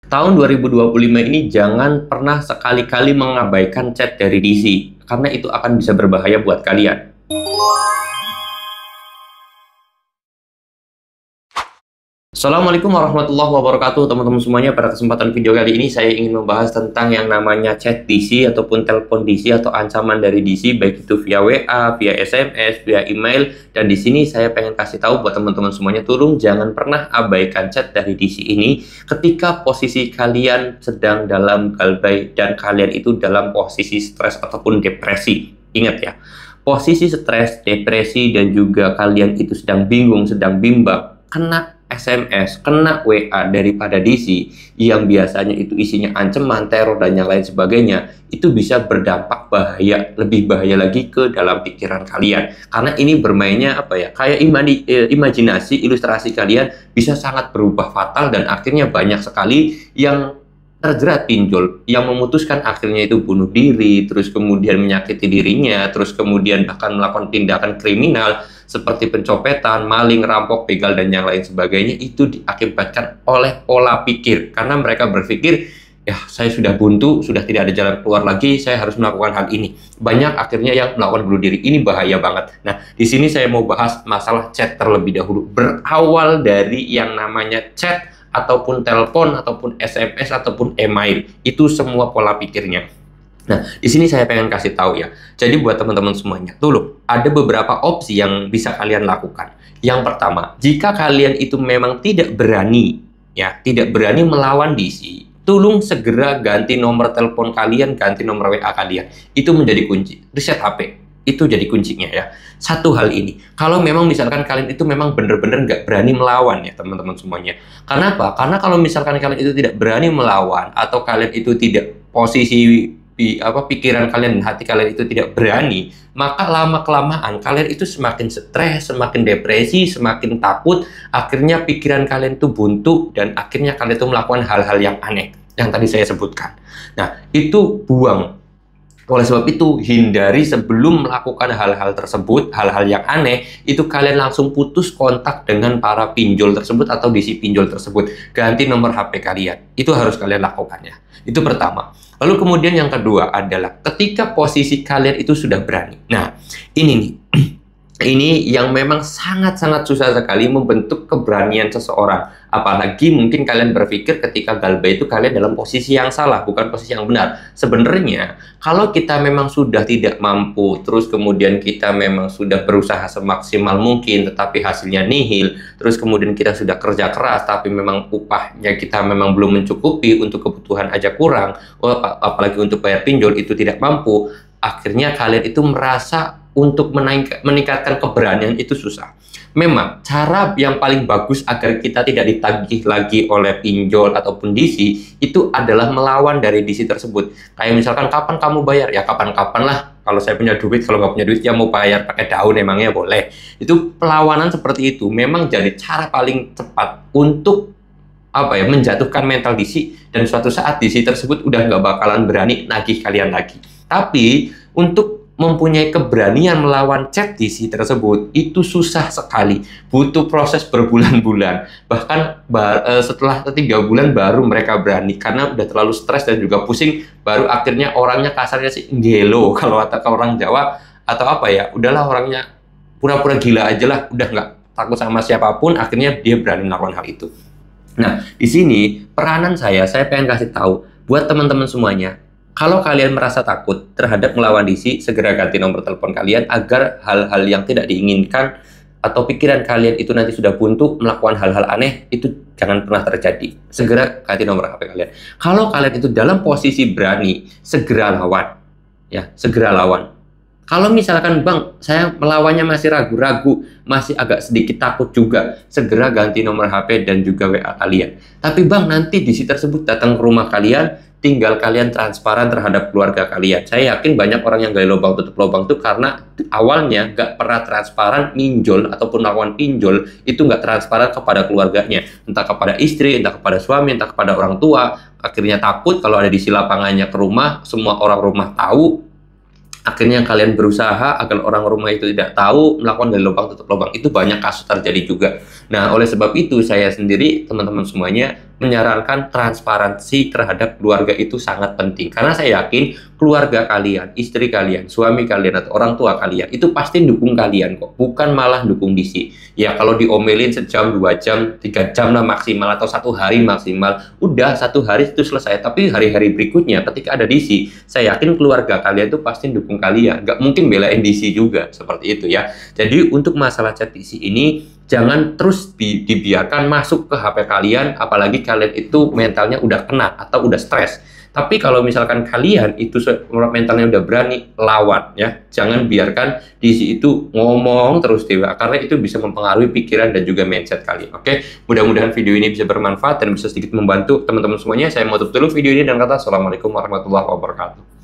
Tahun 2025 ini jangan pernah sekali-kali mengabaikan chat dari DC, karena itu akan bisa berbahaya buat kalian. Assalamualaikum warahmatullahi wabarakatuh teman-teman semuanya. Pada kesempatan video kali ini saya ingin membahas tentang yang namanya chat DC ataupun telepon DC atau ancaman dari DC, baik itu via WA, via SMS, via email. Dan di sini saya pengen kasih tahu buat teman-teman semuanya, tolong jangan pernah abaikan chat dari DC ini ketika posisi kalian sedang dalam galbay dan kalian itu dalam posisi stres ataupun depresi. Ingat ya, posisi stres, depresi, dan juga kalian itu sedang bingung, sedang bimbang, kena SMS, kena WA daripada DC yang biasanya itu isinya ancaman, teror, dan yang lain sebagainya, itu bisa berdampak bahaya, lebih bahaya lagi ke dalam pikiran kalian. Karena ini bermainnya apa ya, kayak imajinasi, ilustrasi kalian bisa sangat berubah fatal dan akhirnya banyak sekali yang terjerat pinjol, yang memutuskan akhirnya itu bunuh diri, terus kemudian menyakiti dirinya, terus kemudian bahkan melakukan tindakan kriminal seperti pencopetan, maling, rampok, begal, dan yang lain sebagainya. Itu diakibatkan oleh pola pikir, karena mereka berpikir, ya saya sudah buntu, sudah tidak ada jalan keluar lagi, saya harus melakukan hal ini. Banyak akhirnya yang melakukan bunuh diri. Ini bahaya banget. Nah, di sini saya mau bahas masalah chat terlebih dahulu. Berawal dari yang namanya chat ataupun telepon, ataupun SMS, ataupun email, itu semua pola pikirnya. Nah, di sini saya pengen kasih tahu ya. Jadi buat teman-teman semuanya, dulu ada beberapa opsi yang bisa kalian lakukan. Yang pertama, jika kalian itu memang tidak berani, ya, tidak berani melawan DC, tolong segera ganti nomor telepon kalian, ganti nomor WA kalian. Itu menjadi kunci. Reset HP. Itu jadi kuncinya ya. Satu hal ini, kalau memang misalkan kalian itu memang bener-bener nggak berani melawan ya teman-teman semuanya. Karena apa? Karena kalau misalkan kalian itu tidak berani melawan, atau kalian itu tidak posisi pikiran kalian dan hati kalian itu tidak berani, maka lama-kelamaan kalian itu semakin stres, semakin depresi, semakin takut, akhirnya pikiran kalian itu buntu, dan akhirnya kalian itu melakukan hal-hal yang aneh yang tadi saya sebutkan. Nah, itu buang. Oleh sebab itu, hindari sebelum melakukan hal-hal tersebut, hal-hal yang aneh, itu kalian langsung putus kontak dengan para pinjol tersebut atau DC pinjol tersebut. Ganti nomor HP kalian. Itu harus kalian lakukan ya. Itu pertama. Lalu kemudian yang kedua adalah ketika posisi kalian itu sudah berani. Nah, ini nih. Ini yang memang sangat-sangat susah sekali membentuk keberanian seseorang. Apalagi mungkin kalian berpikir ketika galbay itu kalian dalam posisi yang salah, bukan posisi yang benar. Sebenarnya, kalau kita memang sudah tidak mampu, terus kemudian kita memang sudah berusaha semaksimal mungkin, tetapi hasilnya nihil, terus kemudian kita sudah kerja keras, tapi memang upahnya kita memang belum mencukupi, untuk kebutuhan aja kurang, apalagi untuk bayar pinjol itu tidak mampu, akhirnya kalian itu merasa untuk meningkatkan keberanian itu susah. Memang cara yang paling bagus agar kita tidak ditagih lagi oleh pinjol ataupun DC itu adalah melawan dari DC tersebut. Kayak misalkan, kapan kamu bayar? Ya kapan-kapan lah. Kalau saya punya duit, kalau nggak punya duit ya mau bayar pakai daun, emangnya boleh. Itu perlawanan seperti itu memang jadi cara paling cepat untuk menjatuhkan mental DC, dan suatu saat DC tersebut udah nggak bakalan berani nagih kalian lagi. Tapi untuk mempunyai keberanian melawan chat DC tersebut itu susah sekali, butuh proses berbulan-bulan, bahkan setelah 3 bulan baru mereka berani, karena udah terlalu stres dan juga pusing, baru akhirnya orangnya kasarnya sih gelo kalau kata orang Jawa, atau udahlah orangnya pura-pura gila aja lah, udah nggak takut sama siapapun, akhirnya dia berani melakukan hal itu. Nah, di sini peranan saya pengen kasih tahu buat teman-teman semuanya. Kalau kalian merasa takut terhadap melawan DC, segera ganti nomor telepon kalian agar hal-hal yang tidak diinginkan atau pikiran kalian itu nanti sudah buntu melakukan hal-hal aneh, itu jangan pernah terjadi. Segera ganti nomor HP kalian. Kalau kalian itu dalam posisi berani, segera lawan. Ya, segera lawan. Kalau misalkan, Bang, saya melawannya masih ragu-ragu, masih agak sedikit takut juga, segera ganti nomor HP dan juga WA kalian. Tapi Bang, nanti DC tersebut datang ke rumah kalian, tinggal kalian transparan terhadap keluarga kalian. Saya yakin banyak orang yang gali lubang tutup lubang itu karena awalnya nggak pernah transparan minjol ataupun melakukan pinjol, itu nggak transparan kepada keluarganya, entah kepada istri, entah kepada suami, entah kepada orang tua. Akhirnya takut kalau ada DC lapangannya ke rumah, semua orang rumah tahu. Akhirnya kalian berusaha agar orang rumah itu tidak tahu, melakukan gali lubang tutup lubang. Itu banyak kasus terjadi juga. Nah, oleh sebab itu saya sendiri, teman-teman semuanya, menyarankan transparansi terhadap keluarga itu sangat penting. Karena saya yakin keluarga kalian, istri kalian, suami kalian, atau orang tua kalian itu pasti dukung kalian kok, bukan malah dukung DC. Ya kalau diomelin sejam, 2 jam, 3 jam lah maksimal, atau 1 hari maksimal, udah 1 hari itu selesai. Tapi hari-hari berikutnya ketika ada DC, saya yakin keluarga kalian itu pasti dukung kalian. Nggak mungkin belain DC juga, seperti itu ya. Jadi untuk masalah chat DC ini, jangan terus dibiarkan masuk ke HP kalian, apalagi kalian itu mentalnya udah kena atau udah stres. Tapi kalau misalkan kalian itu mentalnya udah berani, lawan ya. Jangan biarkan DC itu ngomong terus dewa, karena itu bisa mempengaruhi pikiran dan juga mindset kalian. Oke, mudah-mudahan video ini bisa bermanfaat dan bisa sedikit membantu teman-teman semuanya. Saya mau tutup dulu video ini dan kata assalamualaikum warahmatullahi wabarakatuh.